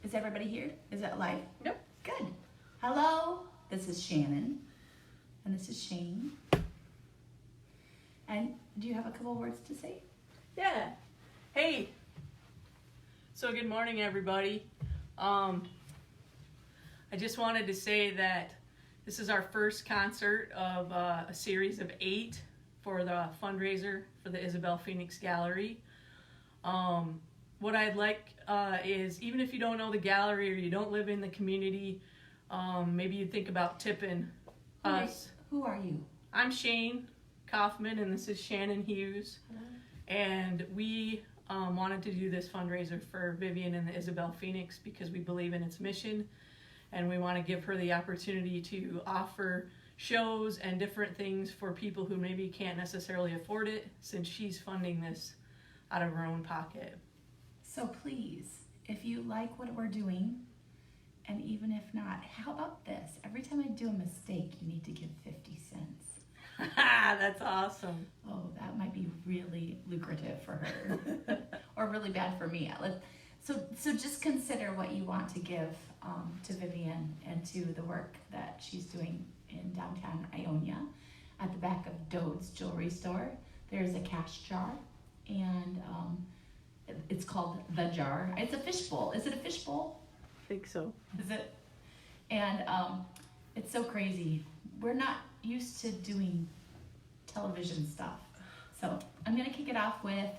Is everybody here? Is it live? Yep. Good. Hello, this is Shannon, and this is Shane. And do you have a couple words to say? Yeah. Hey. So good morning, everybody. I just wanted to say that this is our first concert of a series of 8 for the fundraiser for the Isabelle Phoenix Gallery. What I'd like is, even if you don't know the gallery or you don't live in the community, maybe you think about tipping us. Who are you? I'm Shane Kaufman, and this is Shannon Hughes. Hello. And we wanted to do this fundraiser for Vivian and the Isabelle Phoenix because we believe in its mission, and we want to give her the opportunity to offer shows and different things for people who maybe can't necessarily afford it, since she's funding this out of her own pocket. So please, if you like what we're doing, and even if not, how about this? Every time I do a mistake, you need to give 50 cents. That's awesome. Oh, that might be really lucrative for her, or really bad for me. So just consider what you want to give to Vivian and to the work that she's doing in downtown Ionia. At the back of Dode's Jewelry Store, there's a cash jar, and it's called The Jar. It's a fishbowl. Is it a fishbowl? I think so. Is it? And it's so crazy. We're not used to doing television stuff. So I'm gonna kick it off with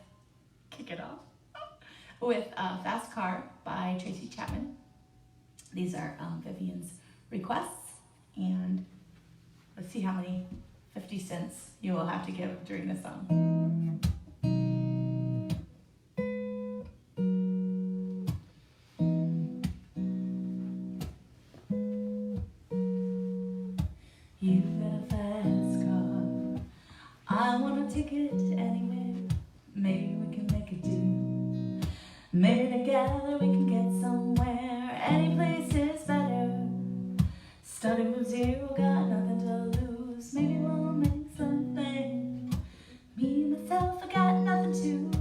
Fast Car by Tracy Chapman. These are Vivian's requests, and let's see how many 50 cents you will have to give during the song. You've got a fast car, I want a ticket anywhere, maybe we can make it do, maybe together we can get somewhere, any place is better, starting from zero, got nothing to lose, maybe we'll make something, me, myself, I got nothing to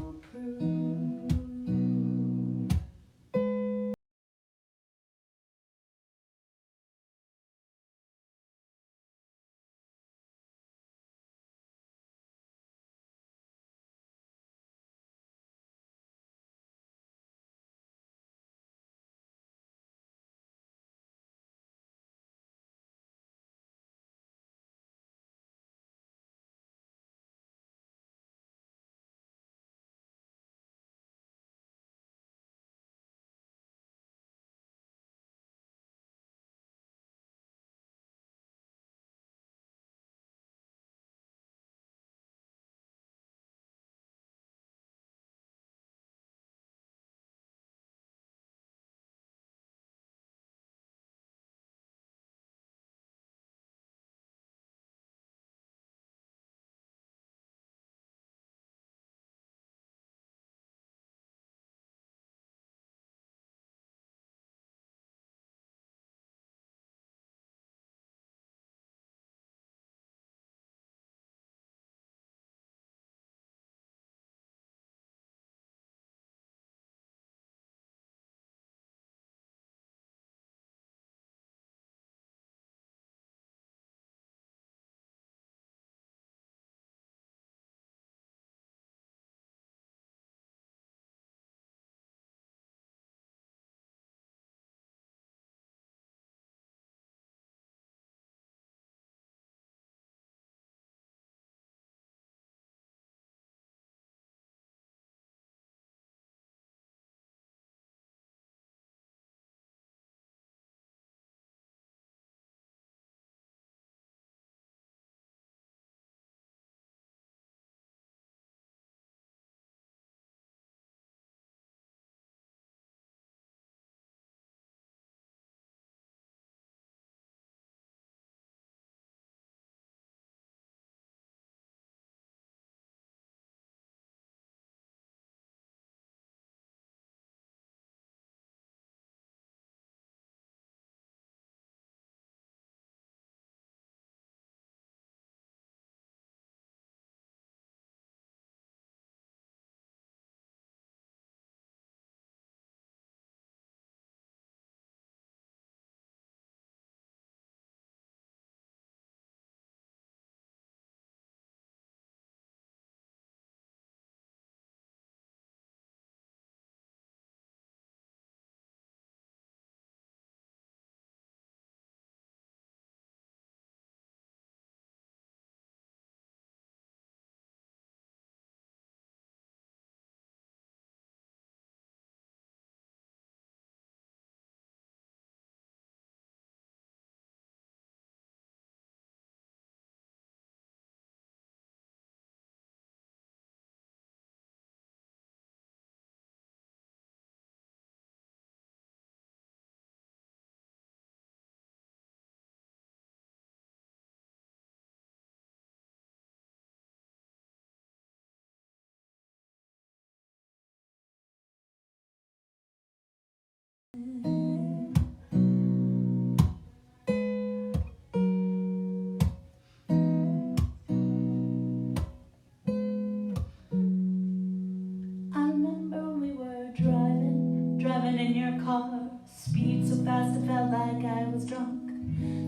Driving in your car, speed so fast I felt like I was drunk.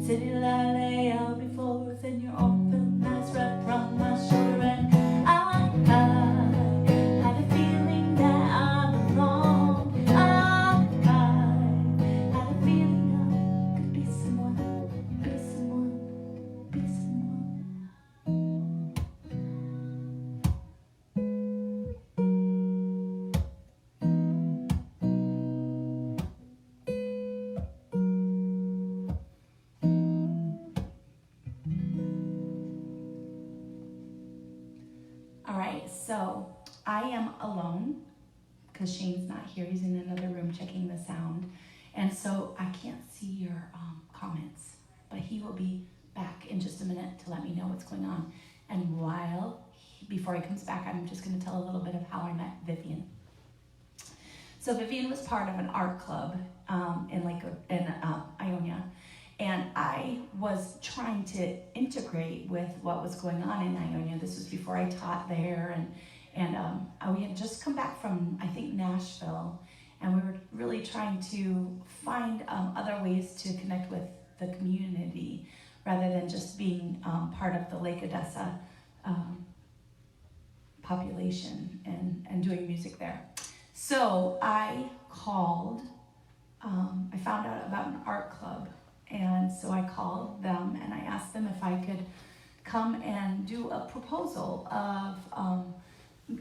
City light lay out before us, and your arm felt nice wrapped around my shoulder, and I had a feeling that I belonged. I had a feeling I could be someone, be someone, be someone. Alright, so I am alone because Shane's not here. He's in another room checking the sound. And so I can't see your comments, but he will be back in just a minute to let me know what's going on. And before he comes back, I'm just going to tell a little bit of how I met Vivian. So Vivian was part of an art club in Ionia. And I was trying to integrate with what was going on in Ionia. This was before I taught there, and we had just come back from, I think, Nashville, and we were really trying to find other ways to connect with the community rather than just being part of the Lake Odessa population and doing music there. So I called, I found out about an art club. And so I called them and I asked them if I could come and do a proposal of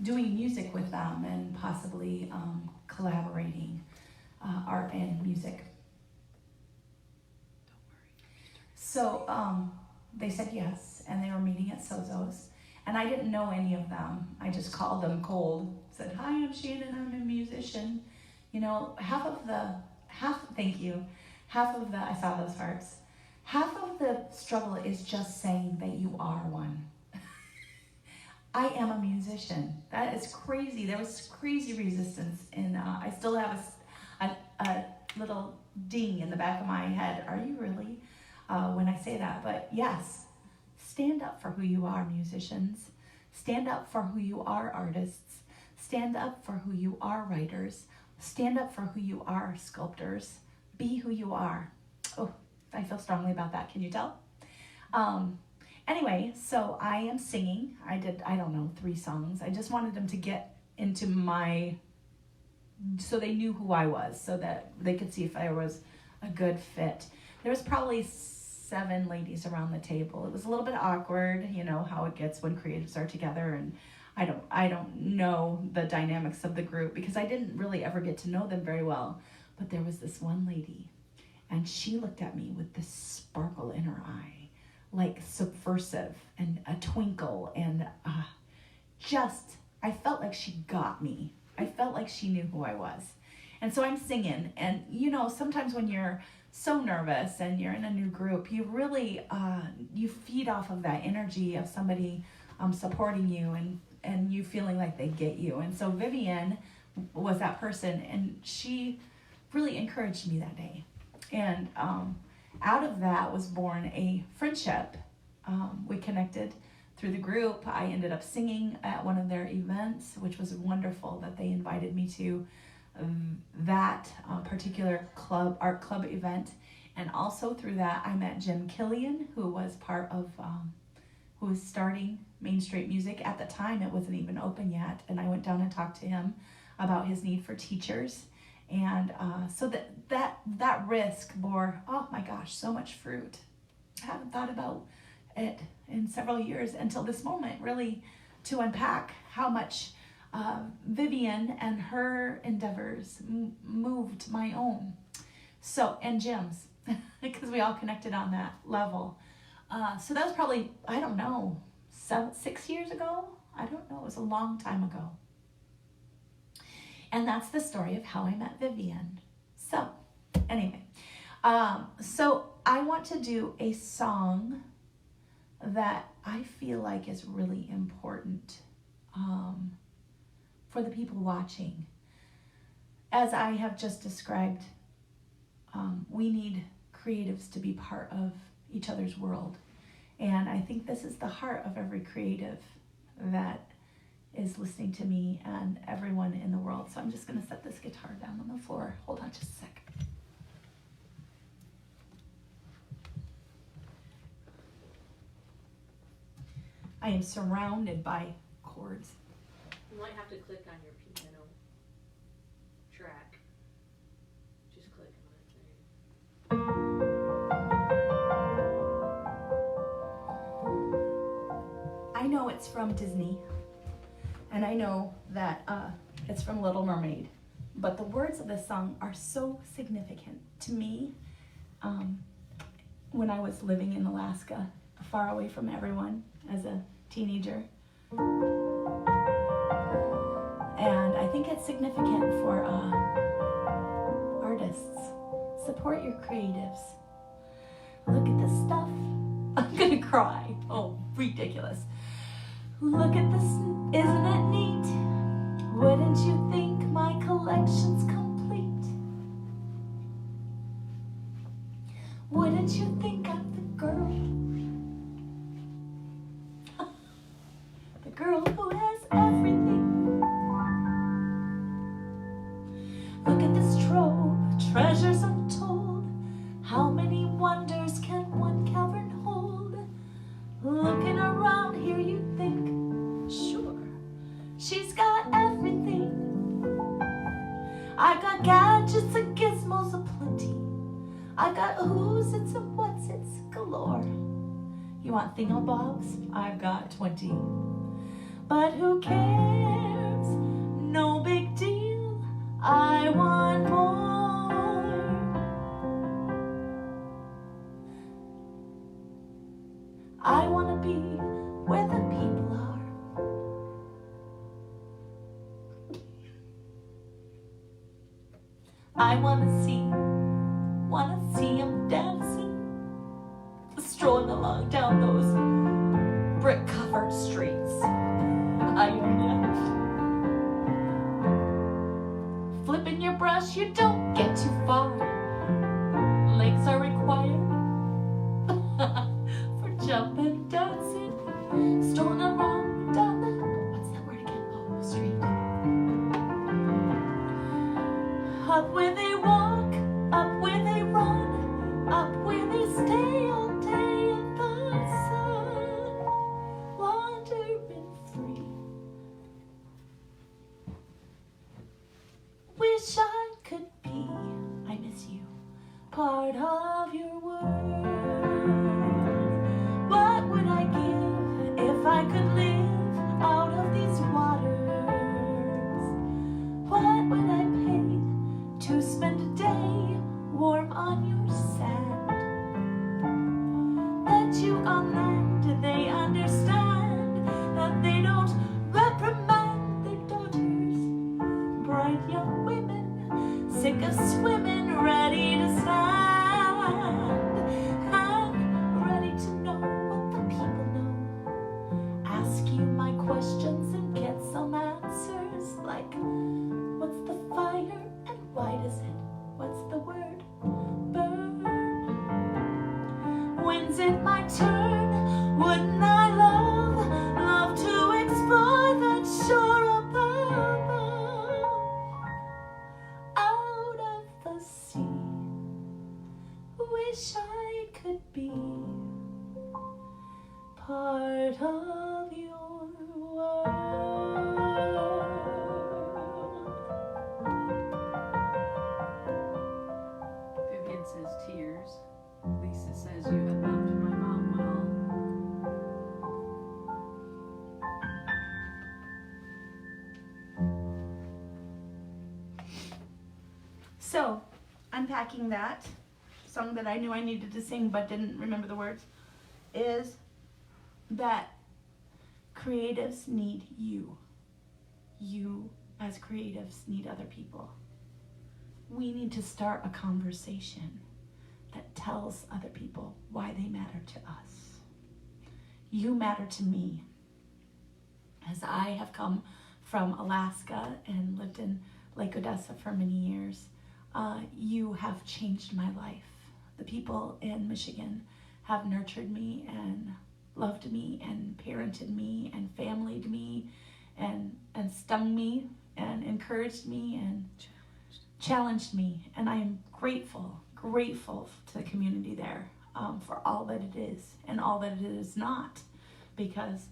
doing music with them and possibly collaborating art and music. So they said yes, and they were meeting at Sozo's. And I didn't know any of them. I just called them cold, said, "Hi, I'm Shannon, I'm a musician." You know, thank you. I saw those hearts. Half of the struggle is just saying that you are one. I am a musician. That is crazy. There was crazy resistance, and I still have a little ding in the back of my head. Are you really? When I say that, but yes, stand up for who you are, musicians. Stand up for who you are, artists. Stand up for who you are, writers. Stand up for who you are, sculptors. Be who you are. Oh, I feel strongly about that. Can you tell? Anyway, so I am singing. I did, 3 songs. I just wanted them to get into so they knew who I was, so that they could see if I was a good fit. There was probably 7 ladies around the table. It was a little bit awkward, you know how it gets when creatives are together, and I don't know the dynamics of the group because I didn't really ever get to know them very well. But there was this one lady, and she looked at me with this sparkle in her eye, like subversive and a twinkle, and I felt like she got me. I felt like she knew who I was. And so I'm singing, and you know, sometimes when you're so nervous and you're in a new group, you really, you feed off of that energy of somebody supporting you and you feeling like they get you. And so Vivian was that person, and she really encouraged me that day. And out of that was born a friendship. We connected through the group. I ended up singing at one of their events, which was wonderful that they invited me to that particular art club event. And also through that, I met Jim Killian, who was part of, who was starting Main Street Music. At the time, it wasn't even open yet. And I went down and talked to him about his need for teachers. And so that risk bore, oh my gosh, so much fruit. I haven't thought about it in several years until this moment, really, to unpack how much Vivian and her endeavors moved my own. So, and Jim's, because we all connected on that level. So that was probably, 6 years ago? I don't know, it was a long time ago. And that's the story of how I met Vivian. So, anyway, so I want to do a song that I feel like is really important for the people watching. As I have just described we need creatives to be part of each other's world. And I think this is the heart of every creative that is listening to me and everyone in the world. So I'm just going to set this guitar down on the floor. Hold on just a second. I am surrounded by chords. You might have to click on your piano track. Just click on it. I know it's from Disney, and I know that it's from Little Mermaid, but the words of this song are so significant to me. When I was living in Alaska, far away from everyone as a teenager, and I think it's significant for artists. Support your creatives. Look at this stuff. I'm gonna cry. Oh, ridiculous. Look at this, isn't it neat? Wouldn't you think my collection's complete? Wouldn't you think I'm the girl? The girl who has everything. Look at this trove, treasures untold. How many wonders can one cavern hold? Looking around here you think, sure, she's got everything. I got gadgets and gizmos aplenty. I got who's it's and what's it's galore. You want thingamabobs? I've got 20. But who cares? No big deal. I want more. I want to be where the people are. I want to see them dancing, strolling along down those brick-covered streets. I flipping your brush, you don't get too far. Legs are required for jumping, dancing, strolling around down the, what's that word again? Oh, street. Up where they walk, up where they run, up where they stay all day in the sun, wandering free. Wish I could be, I miss you, part of your world. What would I give if I could live out of these waters? What would I pay to spend a day warm on your sand? That you on land, they understand that they don't reprimand their daughters. Bright young women, sick of swimming, ready to stand, and ready to know what the people know. Ask you my questions and get some answers, like what's the fire and why does it, what's the word, burn? When's it my turn? Wouldn't I love to explore that shore above, out of the sea? Wish I could be part of your world. Vivian says tears. Lisa says you have loved my mom well. So, unpacking that song that I knew I needed to sing but didn't remember the words, is that creatives need you. You, as creatives, need other people. We need to start a conversation that tells other people why they matter to us. You matter to me. As I have come from Alaska and lived in Lake Odessa for many years, You have changed my life. The people in Michigan have nurtured me and loved me and parented me and familyed me and stung me and encouraged me and challenged me. And I am grateful to the community there for all that it is and all that it is not. Because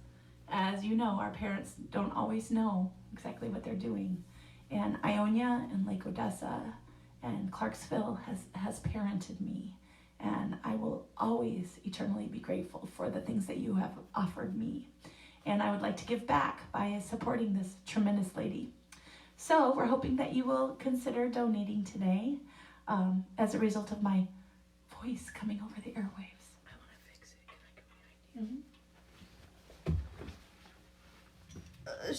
as you know, our parents don't always know exactly what they're doing. And Ionia and Lake Odessa and Clarksville has parented me. And I will always eternally be grateful for the things that you have offered me. And I would like to give back by supporting this tremendous lady. So we're hoping that you will consider donating today as a result of my voice coming over the airwaves. I want to fix it. Can I come behind you?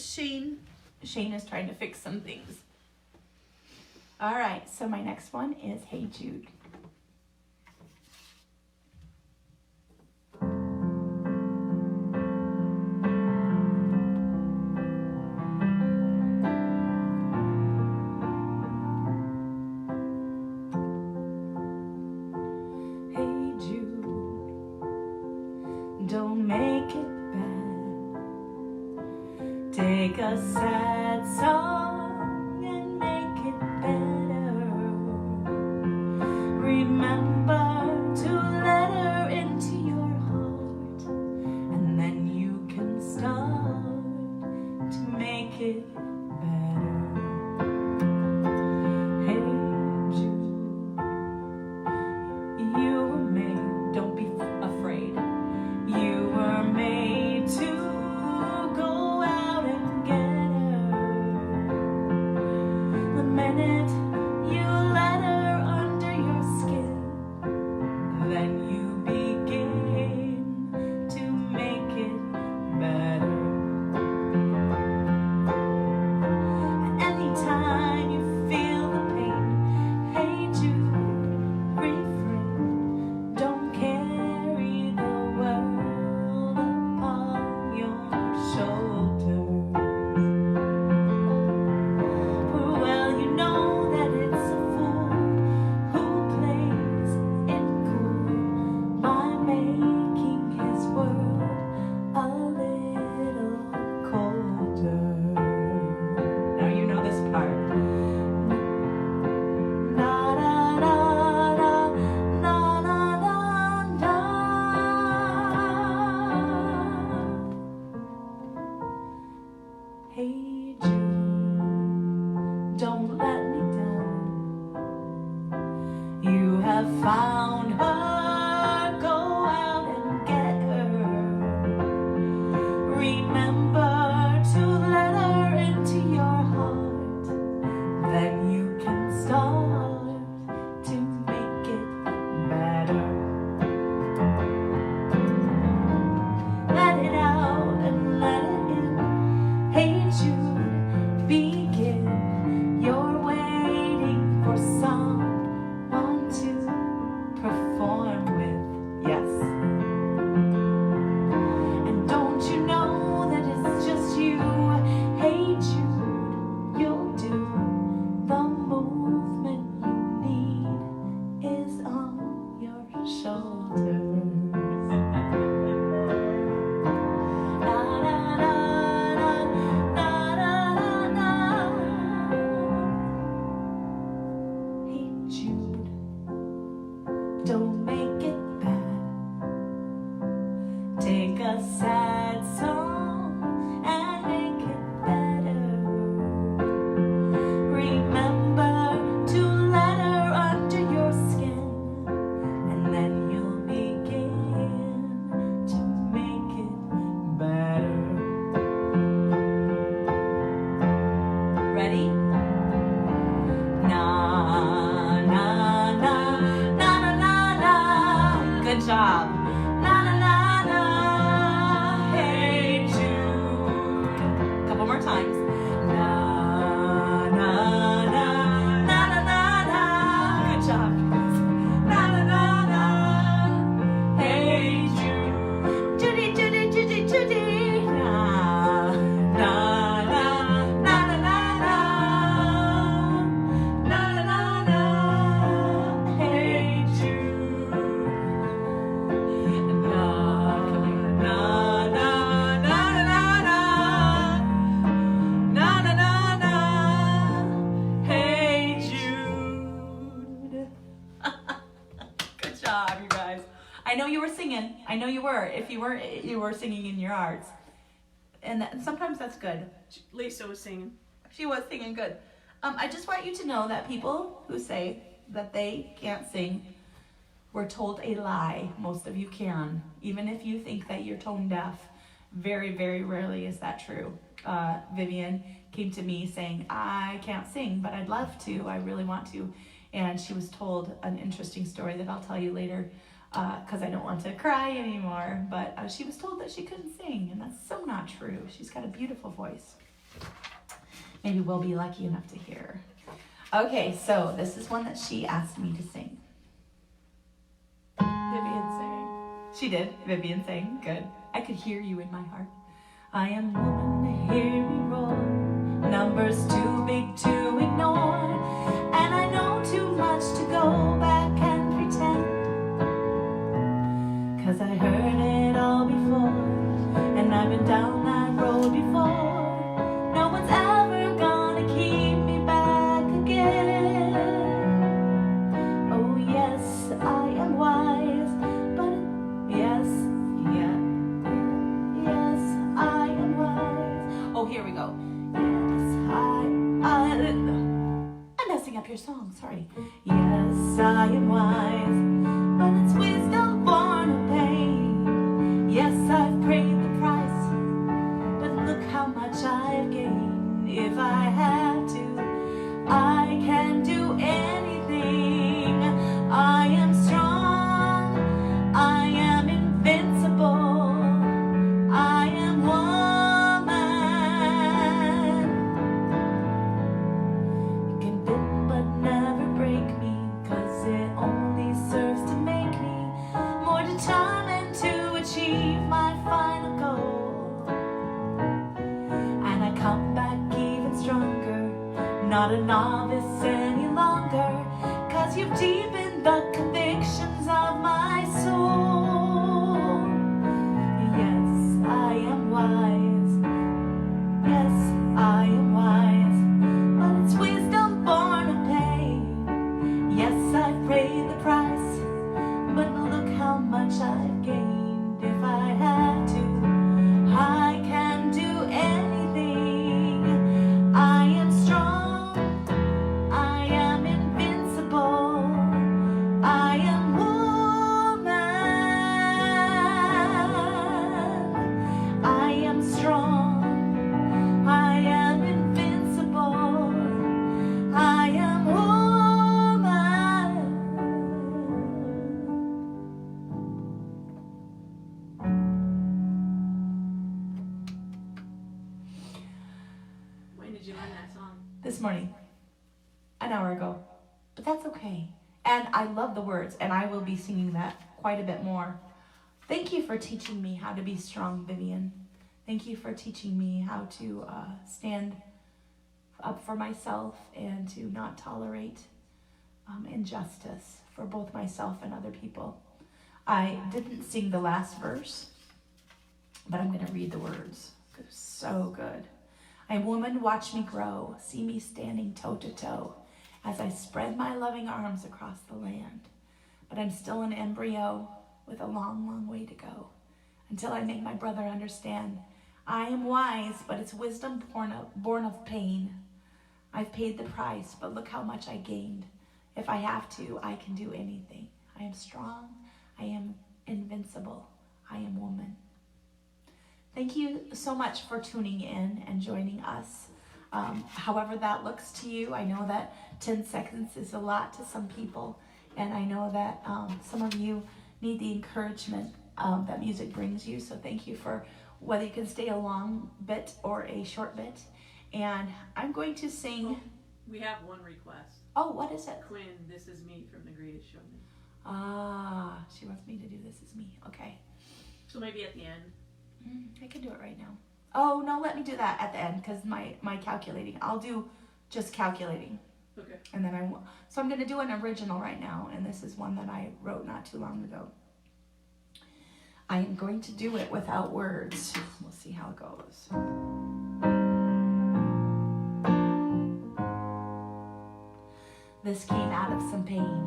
Shane is trying to fix some things. All right, so my next one is Hey Jude. Don't make it bad. Take a sad song and make it better. Remember to let her into your heart, and then you can start to make it better. Hey Jude, you were made, don't be afraid. You were made to go out and get her. The minute you let her under your skin, then you begin to make it better. Anytime you feel the pain, hey Jude, refrain. Don't carry the world upon your shoulders. For well you know that it's a fool who plays it cool by making his world a little colder. Now you know this part. Na na na na na na na na. Hey Jude, don't let me down. You have found her, go out and get her. Remember to let her into your heart, then you can start to make it better. Let it out and let it in. Hey Jude, begin. You're waiting for someone to perform with. Yes. And don't you know that it's just you? Hey Jude, you'll do the movement you need is on your shoulders. Na na na na na na na. Hey Jude, don't make it bad. Take a sad song and make it better. Remember to let her under your skin, and then you'll begin to make it better. Ready? Na na na na na na na. job, you guys. I know you were singing. I know you were. If you weren't, you were singing in your hearts. And sometimes that's good. Lisa was singing. She was singing good. I just want you to know that people who say that they can't sing were told a lie. Most of you can. Even if you think that you're tone deaf, very, very rarely is that true. Vivian came to me saying, I can't sing, but I'd love to. I really want to. And she was told an interesting story that I'll tell you later because I don't want to cry anymore. But she was told that she couldn't sing, and that's so not true. She's got a beautiful voice. Maybe we'll be lucky enough to hear her. Okay, so this is one that she asked me to sing. Vivian sang. She did. Vivian sang. Good. I could hear you in my heart. I am woman, hear me roar. Numbers too big to ignore. And I know too much to go back and pretend. 'Cause I heard it all before. And I've been down that road before. No one's ever gonna keep me back again. Oh yes, I am wise. But yes, yes, I am wise. Oh, here we go. I'm messing up your song, sorry. Yes, I am wise, but it's wisdom born of pain. Yes, I've paid the price, but look how much I've gained. If I have to, I can do anything. I am strong, I am invincible, I am woman. You can bend but never break me, 'cause it only serves to make me more determined to achieve my final goal. And I come back even stronger, not a novice any longer, 'cause you've deepened the convictions of my soul. Yes, I am wise. Yes, I am wise. But it's wisdom born of pain. Yes, I've paid the price, but look how much I've gained. If I had to, I can do anything. I am strong, I am invincible, I am woman. I am strong, I am invincible, I am woman. When did you learn that song? This morning, an hour ago, but that's okay. And I love the words, and I will be singing that quite a bit more. Thank you for teaching me how to be strong, Vivian. Thank you for teaching me how to stand up for myself and to not tolerate injustice for both myself and other people. I didn't sing the last verse, but I'm going to read the words. They're so good. I am woman, watch me grow. See me standing toe to toe as I spread my loving arms across the land. But I'm still an embryo with a long, long way to go until I make my brother understand. I am wise, but it's wisdom born of pain. I've paid the price, but look how much I gained. If I have to, I can do anything. I am strong. I am invincible. I am woman. Thank you so much for tuning in and joining us. However that looks to you, I know that 10 seconds is a lot to some people, and I know that some of you need the encouragement that music brings you. So thank you for whether you can stay a long bit or a short bit. And I'm going to sing. We have one request. Oh, what is it? Quinn, This Is Me from The Greatest Showman. Ah, she wants me to do This Is Me. Okay. So maybe at the end. I can do it right now. Oh, no, let me do that at the end because my calculating. I'll do just calculating. Okay. And then so I'm going to do an original right now, and this is one that I wrote not too long ago. I am going to do it without words. We'll see how it goes. This came out of some pain.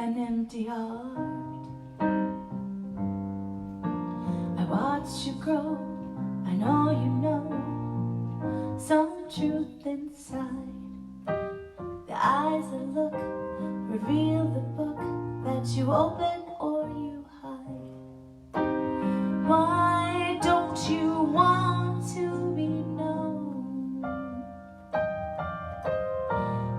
an empty heart. I watched you grow, I know you know some truth inside. The eyes that look reveal the book that you open or you hide. Why don't you want to be known?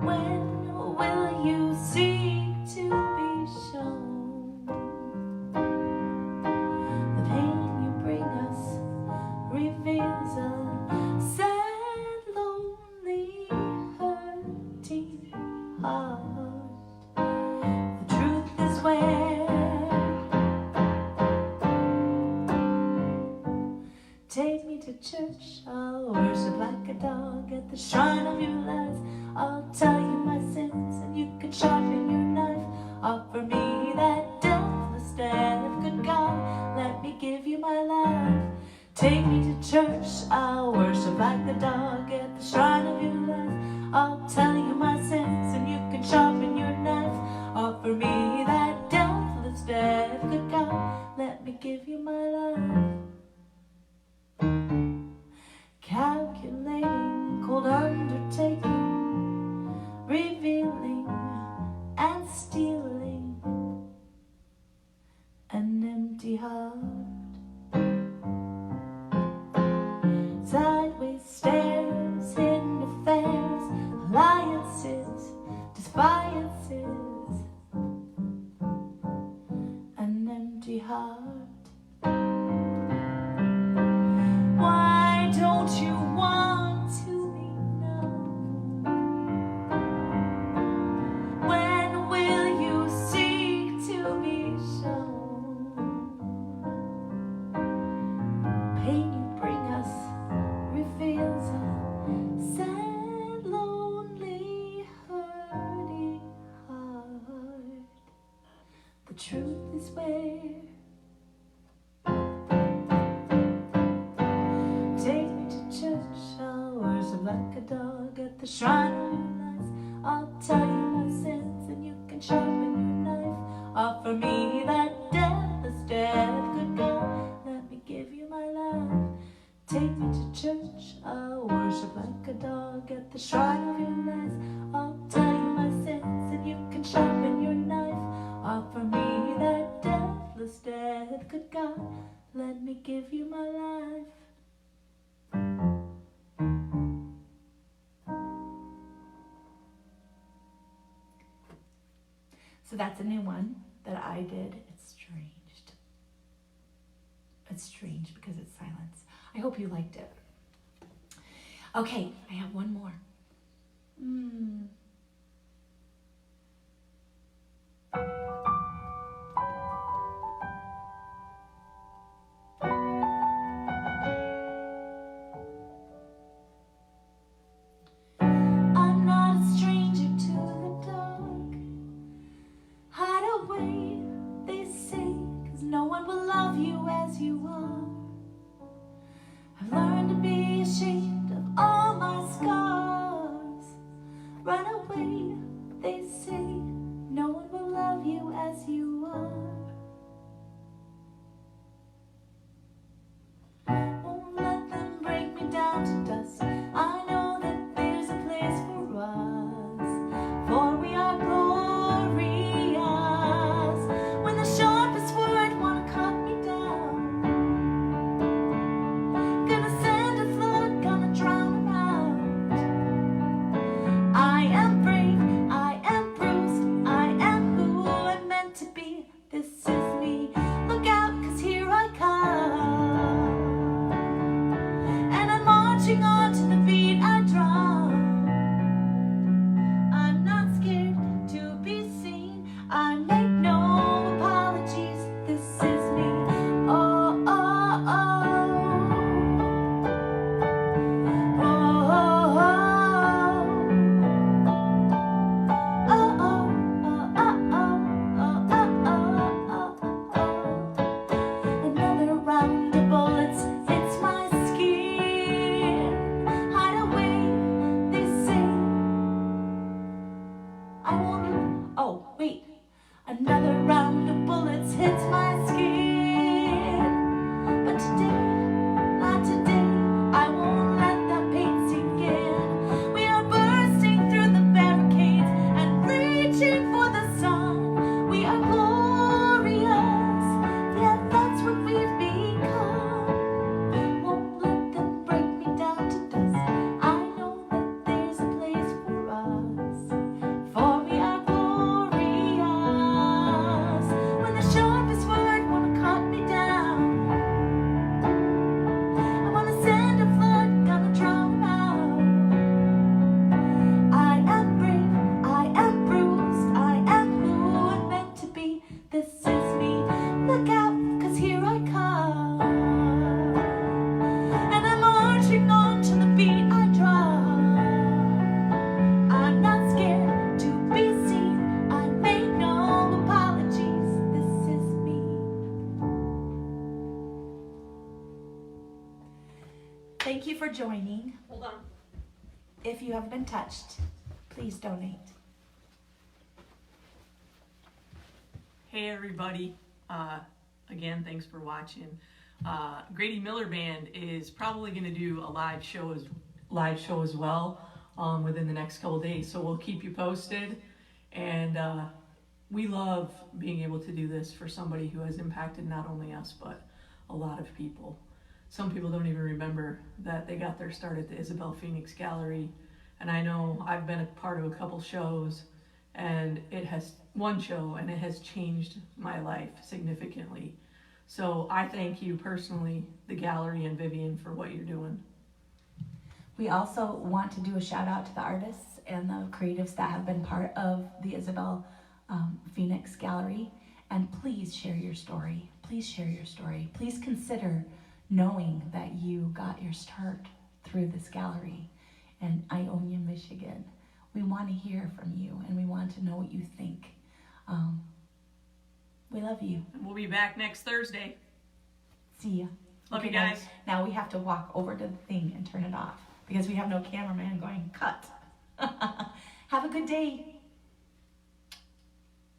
When will you seek to be shown? The pain you bring us reveals a sad, lonely, hurting heart. The truth is where. Take me to church, I'll worship like a dog at the shrine of your lies. I'll tell you my sins and you can sharpen your knife. Offer me that deathless death, good God, let me give you my life. Take me to church, I'll worship like the dog at the shrine of your life. I'll tell you my sins and you can sharpen your knife. Offer me that deathless death, good God, let me give you my life. Calculating, cold undertaking, revealing and stealing an empty heart. Sideways stares, hidden affairs, alliances, defiances, an empty heart. Why don't you want to be known? When will you seek to be shown? Pain you bring us reveals a sad, lonely, hurting heart. The truth is where. Take me to church, I'll worship like a dog at the shrine of your lies. I'll tell you my sins and you can sharpen your knife. Offer me that deathless death, good God, let me give you my life. Take me to church, I'll worship like a dog at the shrine of your lies. I'll tell you my sins and you can sharpen your knife. Offer me that deathless death, good God, let me give you my life. So that's a new one that I did. It's strange. It's strange because it's silence. I hope you liked it. Okay, I have one more. I'm not a stranger to the dark. Hide away, they say, 'cause no one will love you as you are. I've learned to be ashamed of all my scars. Run away. Another round of bullets hits my skin. But today, not today, I won't let that pain sink in. We are bursting through the barricades and reaching for the sun. We are glorious, yeah, that's what we've become. Won't let them break me down to dust. I know that there's a place for us, for we are glorious. When the sharpest word wanna cut me down, I wanna send a flood, gonna drown 'em out. I am brave, I am bruised, I am who I'm meant to be. This is me, look out, 'cause here I come. And I'm marching on to the beat I drum. I'm not scared to be seen, I make no apologies. This is me. Thank you for joining. Hold on. If you have been touched, please donate. Hey everybody, again, thanks for watching. Grady Miller Band is probably going to do a live show as well within the next couple days, so we'll keep you posted. And we love being able to do this for somebody who has impacted not only us but a lot of people. Some people don't even remember that they got their start at the Isabelle Phoenix Gallery, and I know I've been a part of a couple shows, and it has changed my life significantly. So I thank you personally, the gallery, and Vivian, for what you're doing. We also want to do a shout out to the artists and the creatives that have been part of the Isabelle Phoenix Gallery. And please share your story. Please share your story. Please consider knowing that you got your start through this gallery in Ionia, Michigan. We want to hear from you, and we want to know what you think. We love you. And we'll be back next Thursday. See ya. Love you now- guys. Now we have to walk over to the thing and turn it off because we have no cameraman going, cut. Have a good day.